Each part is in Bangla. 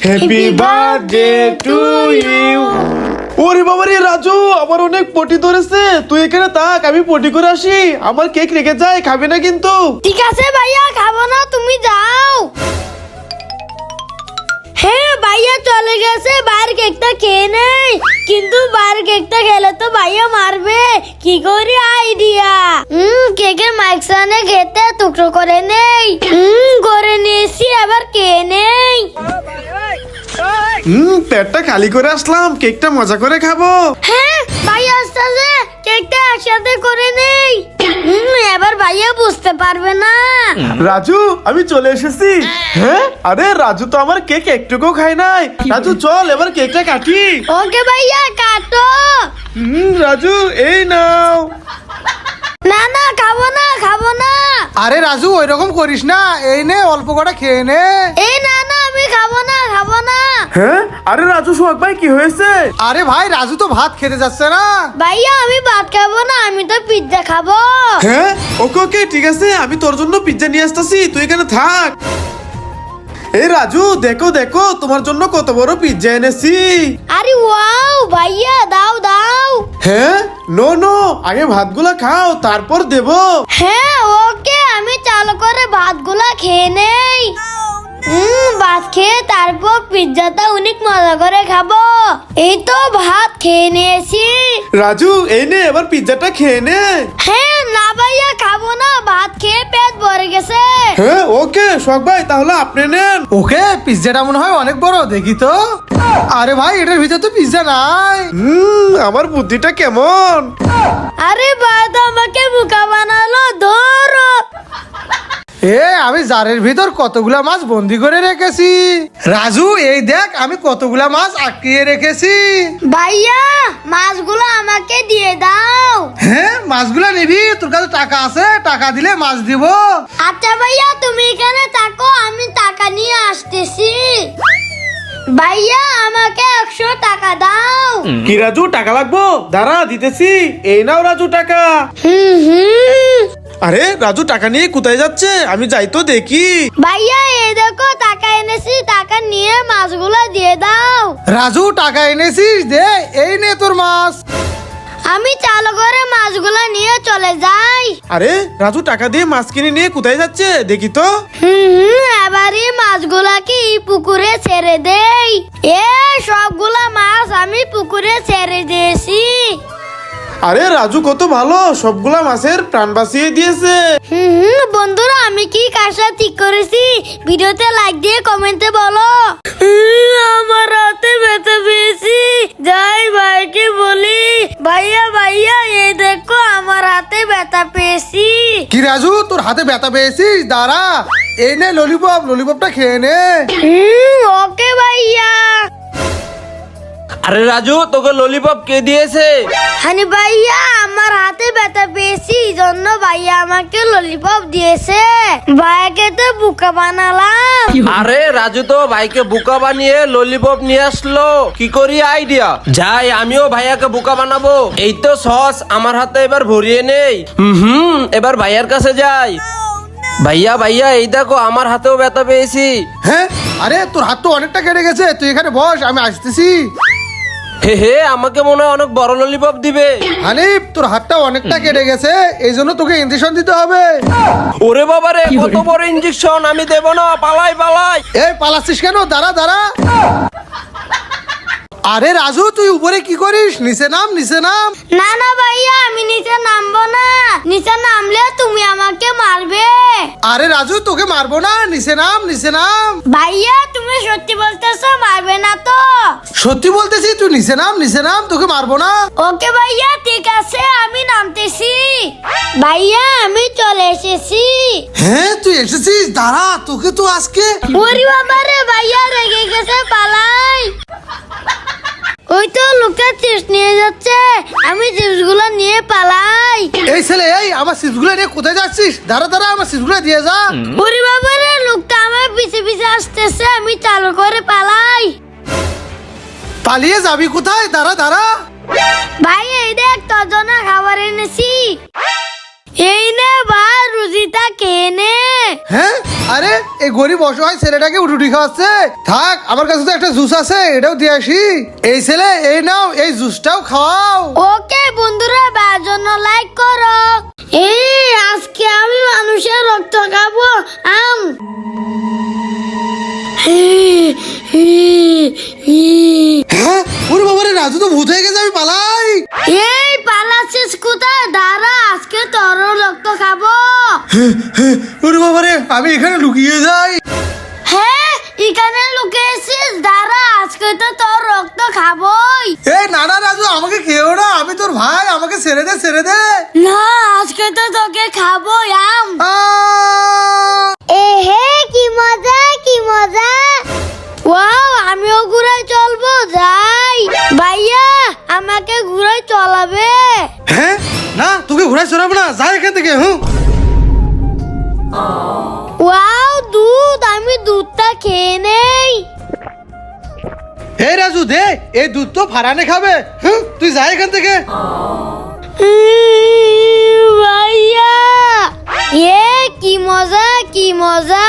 Happy birthday to you. ওরে বাবা রে রাজু, আমার অনেক পটি ধরেছে, তুই এখানে থাক, আমি পটি করে আসি। আমার কেক রেখে যাই, খাবি না কিন্তু। ঠিক আছে ভাইয়া, খাবো না, তুমি যাও। হ্যাঁ ভাইয়া চলে গেছে, বাইরের কেকটা খেয়ে নেই। কিন্তু বাইরের কেকটা খেলে তো ভাইয়া মারবে, কি করি আইডিয়া। কেকের মাইক্সানে খেতে টুকরো করে নেই। করে নিয়েছি, এবার খেয়ে নেই। পেটটা খালি করে আসলাম, কেকটা মজা করে খাবো। হ্যাঁ ভাইয়া আসতেছে, কেকটা একসাথে করে নেই। এবার ভাইয়া বুঝতে পারবে না। রাজু আমি চলে এসেছি। হ্যাঁ আরে রাজু তো আমার কেক একটুকু খায় নাই। রাজু চল এবার কেকটা কাটি। ওকে ভাইয়া কাটো। রাজু এই নাও। না না, খাবো না, খাবো না। আরে রাজু ওই রকম করিস না, এই নে অল্প কটা খেয়ে নে। এই না না, আমি খাবো না, খাবো না। হ্যাঁ আরে রাজু সোহাগ ভাই কি হয়েছে? আরে ভাই রাজু তো ভাত খেতে যাচ্ছে না। ভাইয়া আমি ভাত খাবো না, আমি তো পিৎজা খাবো। হ্যাঁ ওকে ওকে ঠিক আছে, আমি তোর জন্য পিৎজা নিয়ে আসতেছি, তুই এখানে থাক। এই রাজু দেখো দেখো, তোমার জন্য কত বড় পিৎজা এনেছি। আরে ওয়াও ভাইয়া, দাও দাও। হ্যাঁ নো নো, আগে ভাতগুলা খাও তারপর দেবো। হ্যাঁ ওকে, আমি চালু করে ভাতগুলা খেয়ে নেই। ভাত খেয়ে তারপর পিৎজাটা অনেক মজা করে খাবো। এই তো ভাত খেয়ে নিয়েছি। রাজু এই নে এবার পিৎজাটা খেয়ে নে। হ্যাঁ না ভাইয়া, খাবো না, ভাত খেয়ে পেট ভরে গেছে। হ্যাঁ ওকে সোহাগ ভাই তাহলে আপনি নেন। ওকে পিৎজাটা মনে হয় অনেক বড়, দেখি তো। আরে ভাই এটার ভিতরে তো পিৎজা নাই। আমার বুদ্ধিটা কেমন। আরে ভাত আমাকে বোকা বানালো, ধরো। আমি জারের ভিতর কতগুলা মাছ বন্দি করে রেখেছি। রাজু এই দেখ, আমি কতগুলা মাছ আটকিয়ে রেখেছি। ভাইয়া মাছগুলো আমাকে দিয়ে দাও। হ্যাঁ মাছগুলা নিবি? তোর কাছে টাকা আছে, টাকা দিলে মাছ দিব। আচ্ছা ভাইয়া তুমি এখানে থাকো, আমি টাকা নিয়ে আসতেছি। ভাইয়া আমাকে 100 টাকা দাও। কি রাজু টাকা লাগবো? দাঁড়া দিতেছি, এই নাও রাজু টাকা। আরে রাজু টাকা নিয়ে কোথায় যাচ্ছে? আমি যাই তো দেখি। ভাইয়া এই দেখো টাকা এনেছি, টাকা নিয়ে মাছগুলো দিয়ে দাও। রাজু টাকা এনেছিস? দে, এই নে তোর মাছ। আমি চালু করে মাছগুলো নিয়ে চলে যাই। আরে রাজু টাকা দিয়ে মাছ কিনে নিয়ে কোথায় যাচ্ছে দেখি তো। এবারে মাছগুলাকে এই পুকুরে ছেড়ে দেই। সবগুলা মাছ আমি পুকুরে ছেড়ে দিয়েছি। আরে রাজু কত ভালো, সবগুলা মাছের প্রাণ বাঁচিয়ে দিয়েছে। বন্ধুরা আমি কি কাজটা ঠিক করেছি? ভিডিওতে লাইক দিয়ে কমেন্টে বলো। আমার হাতে ব্যথা পেয়েছি, যাই ভাইকে বলি, ভাইয়া ভাইয়া এই দেখো আমার হাতে ব্যথা পেয়েছি। কি রাজু তোর হাতে ব্যথা পেয়েছিস? দাঁড়া, এই নে ললিপপ, ললিপপটা খেয়ে নে। ওকে ভাইয়া। আরে রাজু তোকে ললিপপ কে দিয়েছে? হানি ভাইয়া আমার হাতে ব্যথা পেয়েছি, জন্য ভাইয়া আমাকে ললিপপ দিয়েছে। ভাইয়াকে তো বোকা বানালাম। আরে রাজু তো ভাইকে বোকা বানিয়ে ললিপপ নিয়ে আসলো, কি করি আইডিয়া। যাই আমিও ভাইয়াকে বোকা বানাবো। এই তো সস আমার হাতে এবার ভরিয়ে নেই। এবার ভাইয়ার কাছে যাই। ভাইয়া ভাইয়া এই দেখো আমার হাতেও ব্যথা পেয়েছি। হ্যাঁ আরে তোর হাত তো অনেকটা কেটে গেছে, তুই এখানে বস, আমি আসতেছি। হে হে, আমাকে মনে হয় অনেক বড় ললিপপ দিবে। হানিফ তোর হাতটা অনেকটা কেটে গেছে, এই জন্য তোকে ইনজেকশন দিতে হবে। ওরে বাবারে কত বড় ইনজেকশন, আমি দেব না, পালাই পালাই। এই পালাচ্ছিস কেন? দাঁড়া দাঁড়া। আরে রাজু তুই উপরে কি করিস? নিচে নাম, নিচে নাম। না না ভাইয়া আমি নিচে নামবো না, নিচে নামলে তুমি আমাকে মারবে। আরে রাজু তোকে মারবো না, নিচে নাম, নিচে নাম। ভাইয়া তুমি সত্যি বলতেছো, মারবে না তো? সত্যি বলতেছি, তুই নিচে নাম, নিচে নাম, তোকে মারবো না। ওকে ভাইয়া ঠিক আছে, আমি নামতেছি। ভাইয়া আমি চলে এসেছি। হ্যাঁ তুই এসেছিস? দাঁড়া, তোকে তো আজকে। ওরে বাবা রে, ভাইয়া রেগে গেছে, পালাই। ওই তো লোকটা চিপস নিয়ে যাচ্ছে, আমি চিপস গুলো নিয়ে পালাই। এই ছেলে, এই আমার চিপসগুলো নিয়ে কোথায় যাচ্ছিস? দাঁড়া দাঁড়া, আমার চিপসগুলো দিয়ে যা। ওরে বাবা রে, লোকটা আমার পিছে পিছে আসতেছে, আমি চালু করে পালাই। পালিয়ে যাবি কোথায়? দাঁড়া দাঁড়া। ভাই এই দেখ তোর জন্য খাবার এনেছি। এই নে ভাই, রুজিটা খেয়ে নে। হ্যাঁ আরে এই গরিব অসহায় ছেলেটাকে উঠুটি খাওয়াচ্ছে। থাক, আমার কাছে তো একটা জুস আছে, এটাও দিয়ে আসি। এই ছেলে, এই নাও, এই জুসটাও খাওয়াও। ওকে বন্ধুরা, ভাইয়ের জন্য লাইক করো। এই আজকে আমি মানুষের রক্ত খাবো। আম হ্যাঁ, ওরে বাবারে, রাজু তো ভূত হয়ে গেছে, আমি পালাই। এই পালাচ্ছিস কোথায়? দাঁড়া, আজকে তোর রক্ত খাবো। ওরে বাবারে, আমি এখানে লুকিয়ে যাই। হ্যাঁ, এখানে লুকিয়েছিস? দাঁড়া, আজকে তো তোর রক্ত খাবোই। এই না না রাজু, আমাকে খেও না, আমি তোর ভাই, আমাকে ছেড়ে দে, ছেড়ে দে। না, আজকে তো তোকে খাবো। আম আহ! হে, কি মজা, কি মজা। ওয়াও, আমিও ঘুরাই চলবো, যাই। ভাইয়া, আমাকে ঘুরাই চলাবে? হ্যাঁ, না, তোকে ঘোড়ায় চড়াবো না, যা এখান থেকে। ওয়াও, দুধ, আমি দুধটা খেয়ে নেই। এই রাজু, দে, এই দুধ তো ফারানে খাবে। তুই যা এখান থেকে। ভাইয়া, কি মজা, কি মজা।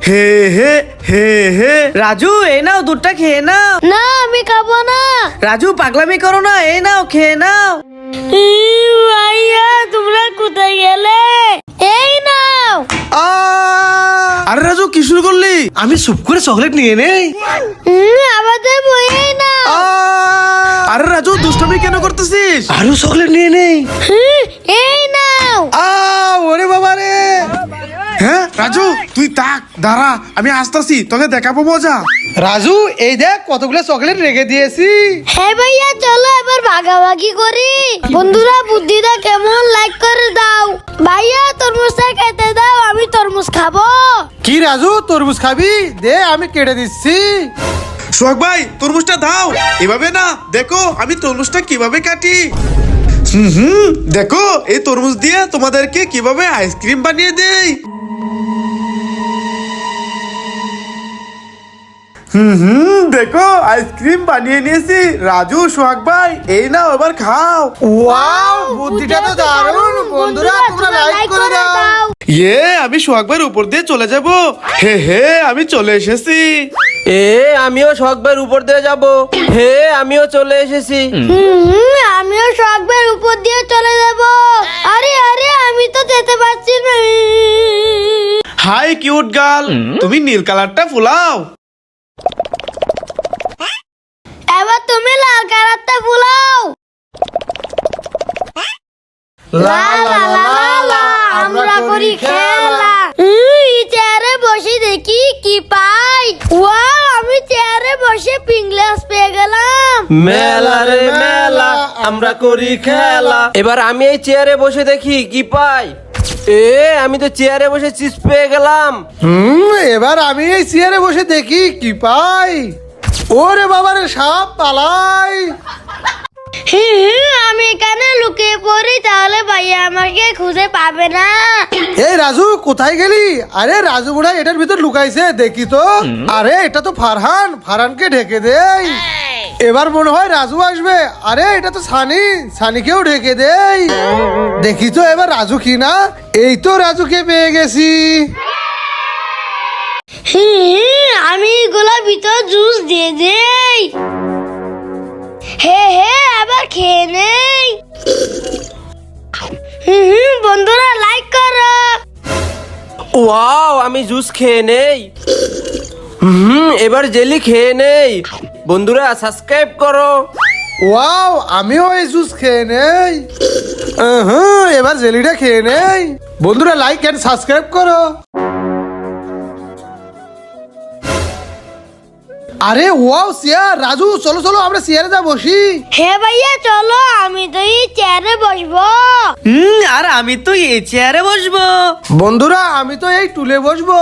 হে হে হে হে। রাজু, এই নাও দুধটা খেয়ে নাও। না, আমি খাবো না। রাজু, পাগলামি করো না, এই নাও খেয়ে নাও। ভাইয়া, তোমরা কোথায় গেলে? এই নাও। আরে রাজু, কি শুরু করলি? আমি চুপ করে চকলেট নিয়ে নেই। আবার দেবো, এই নাও। আরে রাজু, দুষ্টামি কেন করতেছিস? আরো চকলেট নিয়ে নেই। এই নাও। ওরে বাবা রে। হ্যাঁ রাজু, তুই তাক, দাঁড়া, আমি আসতেছি, তোকে দেখাবো মজা। রাজু, এই দেখ কতগুলো চকলেট রেখে দিয়েছি। হ্যাঁ ভাইয়া, চলো এবার ভাগাভাগি করি। বন্ধুরা, বুদ্ধিটা কেমন, লাইক করে দাও। ভাইয়া, তরমুজটা খেতে দাও, আমি তরমুজ খাবো। কি রাজু, তরমুজ খাবি? দে, আমি কেটে দিচ্ছি। সোহাগ ভাই, তরমুজটা দাও। এভাবে না, দেখো আমি তরমুজটা কিভাবে কাটি। দেখো, এই তরমুজ দিয়ে তোমাদেরকে কিভাবে আইসক্রিম বানিয়ে দেই। দেখো, আইসক্রিম বানিয়ে নিয়েছি। রাজু, সোহাগ ভাই, এই নাও, এবার খাও। ওয়াও, বুদ্ধিটা তো দারুণ। বন্ধুরা, তোমরা লাইক করে দাও। আমি সোহাগ ভাইয়ের উপর দিয়ে চলে যাব। হে হে, আমি চলে এসেছি। আমিও শখবের উপর দিয়ে যাব। হে, আমিও চলে এসেছি। আমিও শখবের উপর দিয়ে চলে যাব। আরে আরে, আমি তো যেতে পারছি না। হাই কিউট গার্ল, তুমি নীল কালারটা ফুলাও। এবার তুমি লাল কালারটা ফুলাও। লা লা লা লা লা, আমরা করি খেলা। এই চেয়ারে বসে দেখি কি পাই। ওয়াও, আমি চেয়ারে বসে পিংলাস পেয়ে গেলাম। মেলা রে মেলা, আমরা করি খেলা। এবার আমি এই চেয়ারে বসে দেখি কি পাই। আমি তো চেয়ারে বসে চিপস পেয়ে গেলাম। এবার আমি এই চেয়ারে বসে দেখি কি পাই। ওরে বাবারে, সাপ, পালাই। আমি এখানে লুকিয়ে পড়ি, তাহলে ভাইয়া আমাকে খুঁজে পাবে না। এই রাজু, কোথায় গেলি? আরে রাজু বুড়া এটার ভিতর লুকাইছে, দেখি তো। আরে এটা তো ফারহান, ফারহানকে ঢেকে দেই। এবার মনে হয় রাজু আসবে। আরে এটা তো সানি, সানিকেও ঢেকে দেই। দেখি তো এবার রাজু কি না। এই তো রাজুকে পেয়ে গেছি। আমি এগুলোর ভিতর জুস দিয়ে দেই। হে, আবার খেয়ে নেই। বন্ধুরা, লাইক করো। ওয়াও, আমি জুস খেয়ে নেই। এবার জেলি খেয়ে নেই। বন্ধুরা, সাবস্ক্রাইব করো। ওয়াও, আমিও এই জুস খেয়ে নেই। এবার জেলিটা খেয়ে নেই। বন্ধুরা, লাইক এন্ড সাবস্ক্রাইব করো। আরে ওয়াও, চেয়ার। রাজু, চলো চলো, আমরা চেয়ারে যা বসি। হে ভাইয়া, চলো, আমি তো এই চেয়ারে বসবো। আর আমি তো এই চেয়ারে বসবো। বন্ধুরা, আমি তো এই টুলে বসবো।